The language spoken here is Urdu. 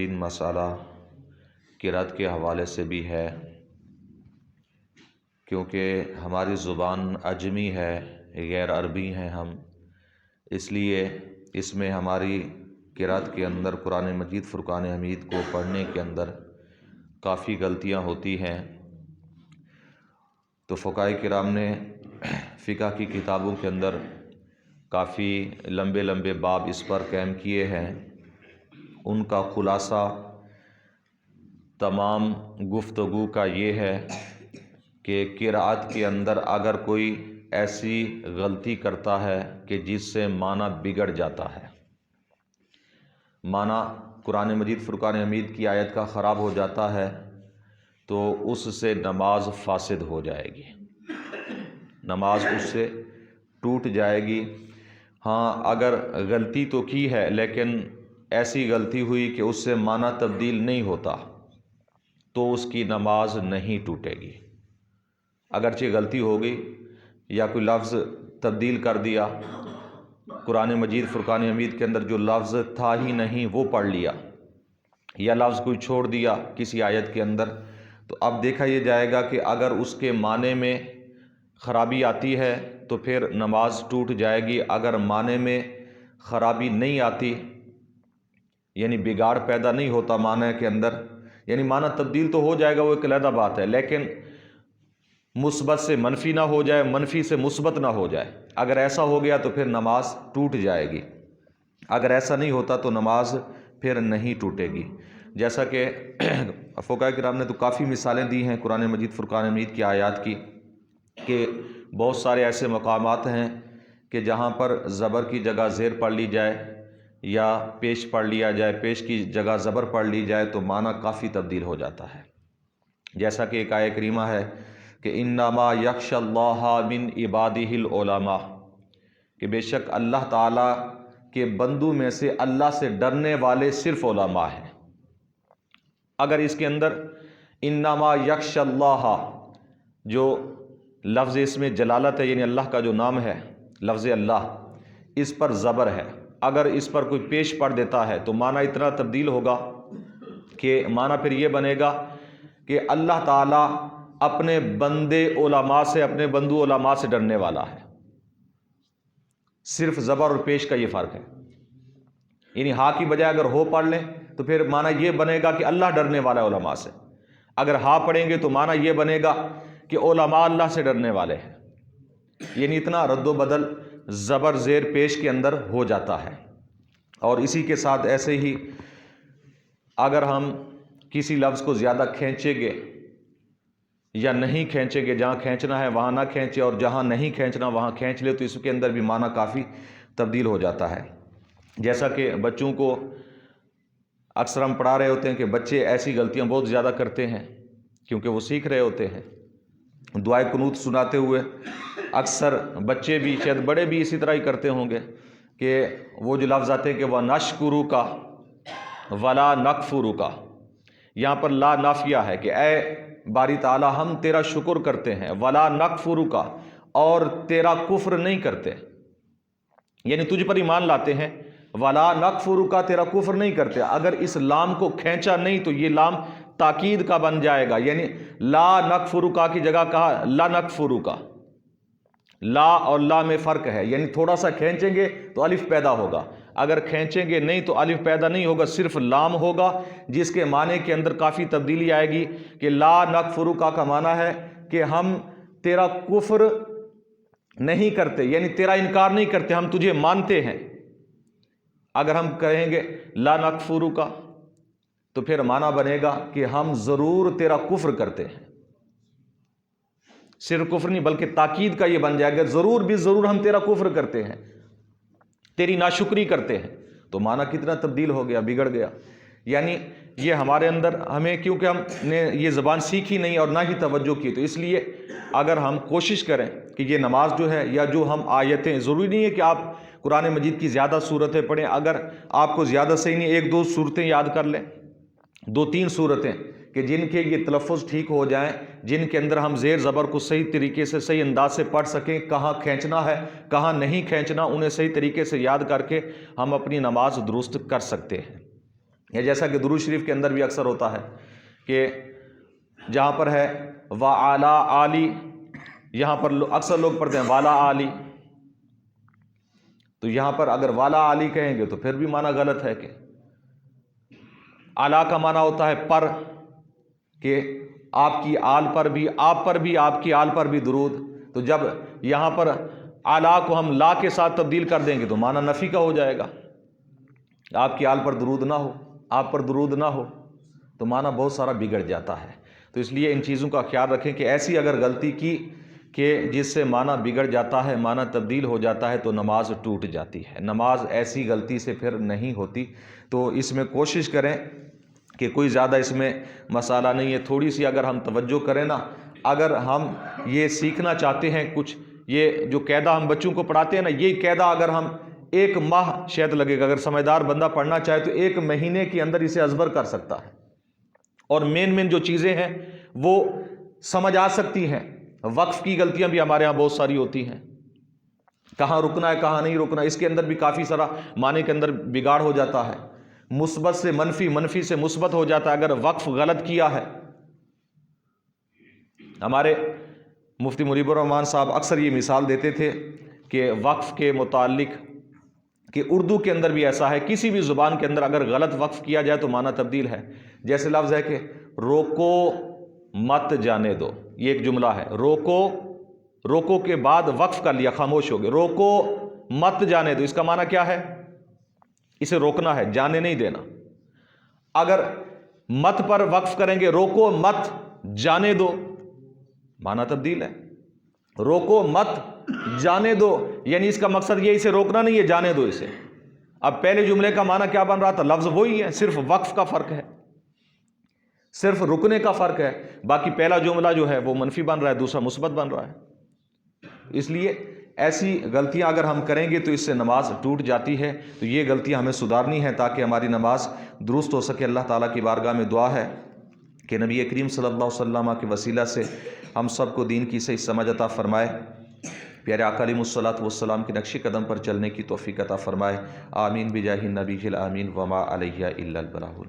تین مسئلہ قرأت کے حوالے سے بھی ہے، کیونکہ ہماری زبان عجمی ہے، غیر عربی ہیں ہم، اس لیے اس میں ہماری قرأت کے اندر قرآن مجید فرقان حمید کو پڑھنے کے اندر کافی غلطیاں ہوتی ہیں۔ تو فقہاء کرام نے فقہ کی کتابوں کے اندر کافی لمبے لمبے باب اس پر قائم کیے ہیں۔ ان کا خلاصہ تمام گفتگو کا یہ ہے کہ قرأت کے اندر اگر کوئی ایسی غلطی کرتا ہے کہ جس سے معنی بگڑ جاتا ہے، معنی قرآن مجید فرقان حمید کی آیت کا خراب ہو جاتا ہے، تو اس سے نماز فاسد ہو جائے گی، نماز اس سے ٹوٹ جائے گی۔ ہاں، اگر غلطی تو کی ہے لیکن ایسی غلطی ہوئی کہ اس سے معنی تبدیل نہیں ہوتا، تو اس کی نماز نہیں ٹوٹے گی۔ اگرچہ غلطی ہو گئی یا کوئی لفظ تبدیل کر دیا، قرآن مجید فرقان حمید کے اندر جو لفظ تھا ہی نہیں وہ پڑھ لیا، یا لفظ کوئی چھوڑ دیا کسی آیت کے اندر، تو اب دیکھا یہ جائے گا کہ اگر اس کے معنی میں خرابی آتی ہے تو پھر نماز ٹوٹ جائے گی۔ اگر معنی میں خرابی نہیں آتی، یعنی بگاڑ پیدا نہیں ہوتا معنی کے اندر، یعنی معنی تبدیل تو ہو جائے گا، وہ ایک علیحدہ بات ہے، لیکن مثبت سے منفی نہ ہو جائے، منفی سے مثبت نہ ہو جائے۔ اگر ایسا ہو گیا تو پھر نماز ٹوٹ جائے گی، اگر ایسا نہیں ہوتا تو نماز پھر نہیں ٹوٹے گی۔ جیسا کہ فقہاء کرام نے تو کافی مثالیں دی ہیں قرآن مجید فرقان حمید کی آیات کی، کہ بہت سارے ایسے مقامات ہیں کہ جہاں پر زبر کی جگہ زیر پڑھ لی جائے یا پیش پڑھ لیا جائے، پیش کی جگہ زبر پڑھ لی جائے تو معنی کافی تبدیل ہو جاتا ہے۔ جیسا کہ ایک آیہ کریمہ ہے کہ انما یخشی اللہ من عبادہ العلماء، کہ بے شک اللہ تعالیٰ کے بندوں میں سے اللہ سے ڈرنے والے صرف علماء ہیں۔ اگر اس کے اندر انما یخشی اللہ، جو لفظ اس میں جلالت ہے، یعنی اللہ کا جو نام ہے، لفظ اللہ، اس پر زبر ہے، اگر اس پر کوئی پیش پڑھ دیتا ہے تو معنی اتنا تبدیل ہوگا کہ معنی پھر یہ بنے گا کہ اللہ تعالیٰ اپنے بندے علماء سے، اپنے بندو علماء سے ڈرنے والا ہے۔ صرف زبر اور پیش کا یہ فرق ہے، یعنی ہا کی بجائے اگر ہو پڑھ لیں تو پھر معنی یہ بنے گا کہ اللہ ڈرنے والا ہے علماء سے، اگر ہا پڑھیں گے تو معنی یہ بنے گا کہ علماء اللہ سے ڈرنے والے ہیں۔ یعنی اتنا رد و بدل زبر زیر پیش کے اندر ہو جاتا ہے۔ اور اسی کے ساتھ ایسے ہی اگر ہم کسی لفظ کو زیادہ کھینچیں گے یا نہیں کھینچیں گے، جہاں کھینچنا ہے وہاں نہ کھینچے اور جہاں نہیں کھینچنا وہاں کھینچ لے، تو اس کے اندر بھی معنی کافی تبدیل ہو جاتا ہے۔ جیسا کہ بچوں کو اکثر ہم پڑھا رہے ہوتے ہیں کہ بچے ایسی غلطیاں بہت زیادہ کرتے ہیں کیونکہ وہ سیکھ رہے ہوتے ہیں۔ دعائے قنوت سناتے ہوئے اکثر بچے بھی، شاید بڑے بھی اسی طرح ہی کرتے ہوں گے کہ وہ جو لفظ آتے ہیں کہ وَنَشْكُرُكَ وَلَا نَكْفُرُكَ، یہاں پر لا نافیہ ہے کہ اے باری تعالیٰ ہم تیرا شکر کرتے ہیں، وَلَا نَكْفُرُكَ، اور تیرا کفر نہیں کرتے، یعنی تجھ پر ایمان لاتے ہیں، وَلَا نَكْفُرُكَ، تیرا کفر نہیں کرتے۔ اگر اس لام کو کھینچا نہیں تو یہ لام تاکید کا بن جائے گا، یعنی لا نکفرکا کی جگہ کہا لا نکفرکا۔ لا اور لا میں فرق ہے، یعنی تھوڑا سا کھینچیں گے تو الف پیدا ہوگا، اگر کھینچیں گے نہیں تو الف پیدا نہیں ہوگا، صرف لام ہوگا، جس کے معنی کے اندر کافی تبدیلی آئے گی کہ لا نکفرکا کا معنی ہے کہ ہم تیرا کفر نہیں کرتے، یعنی تیرا انکار نہیں کرتے، ہم تجھے مانتے ہیں۔ اگر ہم کہیں گے لا نکفرکا تو پھر معنی بنے گا کہ ہم ضرور تیرا کفر کرتے ہیں، صرف کفر نہیں بلکہ تاکید کا یہ بن جائے گا، ضرور بھی ضرور ہم تیرا کفر کرتے ہیں، تیری ناشکری کرتے ہیں، تو معنی کتنا تبدیل ہو گیا، بگڑ گیا۔ یعنی یہ ہمارے اندر ہمیں، کیونکہ ہم نے یہ زبان سیکھی نہیں اور نہ ہی توجہ کی، تو اس لیے اگر ہم کوشش کریں کہ یہ نماز جو ہے یا جو ہم آیتیں، ضروری نہیں ہے کہ آپ قرآن مجید کی زیادہ صورتیں پڑھیں، اگر آپ کو زیادہ صحیح نہیں، ایک دو صورتیں یاد کر لیں، دو تین صورتیں کہ جن کے یہ تلفظ ٹھیک ہو جائیں، جن کے اندر ہم زیر زبر کو صحیح طریقے سے، صحیح انداز سے پڑھ سکیں، کہاں کھینچنا ہے کہاں نہیں کھینچنا، انہیں صحیح طریقے سے یاد کر کے ہم اپنی نماز درست کر سکتے ہیں۔ یا جیسا کہ درود شریف کے اندر بھی اکثر ہوتا ہے کہ جہاں پر ہے وَعَلَىٰ آلِ، یہاں پر اکثر لوگ پڑھتے ہیں والا آلی، تو یہاں پر اگر والا آلی کہیں گے تو پھر بھی معنی غلط ہے کہ اعلیٰ کا معنی ہوتا ہے پر، کہ آپ کی آل پر بھی، آپ پر بھی، آپ کی آل پر بھی درود. تو جب یہاں پر اعلیٰ کو ہم لا کے ساتھ تبدیل کر دیں گے تو معنی نفی کا ہو جائے گا. آپ کی آل پر درود نہ ہو، آپ پر درود نہ ہو، تو معنی بہت سارا بگڑ جاتا ہے. تو اس لیے ان چیزوں کا خیال رکھیں کہ ایسی اگر غلطی کی کہ جس سے معنی بگڑ جاتا ہے، معنی تبدیل ہو جاتا ہے، تو نماز ٹوٹ جاتی ہے. نماز ایسی غلطی سے پھر نہیں ہوتی. تو اس میں کوشش کریں کہ کوئی زیادہ اس میں مسئلہ نہیں ہے، تھوڑی سی اگر ہم توجہ کریں نا، اگر ہم یہ سیکھنا چاہتے ہیں کچھ، یہ جو قاعدہ ہم بچوں کو پڑھاتے ہیں نا، یہ قاعدہ اگر ہم 1 ماہ شاید لگے گا، اگر سمجھدار بندہ پڑھنا چاہے تو 1 مہینے کے اندر اسے ازبر کر سکتا ہے، اور مین جو چیزیں ہیں وہ سمجھ آ سکتی ہیں. وقف کی غلطیاں بھی ہمارے ہاں بہت ساری ہوتی ہیں، کہاں رکنا ہے کہاں نہیں رکنا، اس کے اندر بھی کافی سارا معنی کے اندر بگاڑ ہو جاتا ہے. مثبت سے منفی، منفی سے مثبت ہو جاتا ہے اگر وقف غلط کیا ہے. ہمارے مفتی منیب الرحمان صاحب اکثر یہ مثال دیتے تھے کہ وقف کے متعلق کہ اردو کے اندر بھی ایسا ہے، کسی بھی زبان کے اندر اگر غلط وقف کیا جائے تو معنی تبدیل ہے. جیسے لفظ ہے کہ روکو مت جانے دو، یہ ایک جملہ ہے. روکو کے بعد وقف کر لیا، خاموش ہو گئے، روکو مت جانے دو، اس کا معنی کیا ہے؟ اسے روکنا ہے، جانے نہیں دینا. اگر مت پر وقف کریں گے، روکو مت جانے دو، معنی تبدیل ہے. روکو مت جانے دو یعنی اس کا مقصد یہ اسے روکنا نہیں ہے، جانے دو اسے. اب پہلے جملے کا معنی کیا بن رہا تھا؟ لفظ وہی ہے، صرف وقف کا فرق ہے، صرف رکنے کا فرق ہے. باقی پہلا جملہ جو ہے وہ منفی بن رہا ہے، دوسرا مثبت بن رہا ہے. اس لیے ایسی غلطیاں اگر ہم کریں گے تو اس سے نماز ٹوٹ جاتی ہے. تو یہ غلطیاں ہمیں سدھارنی ہیں تاکہ ہماری نماز درست ہو سکے. اللہ تعالیٰ کی بارگاہ میں دعا ہے کہ نبی کریم صلی اللہ علیہ وسلم کے وسیلہ سے ہم سب کو دین کی صحیح سمجھ عطا فرمائے، پیارے آقا علیہ الصلوۃ والسلام کے نقش قدم پر چلنے کی توفیق عطا فرمائے. آمین بجاہ النبی الامین وما علیہ الا البلاغ.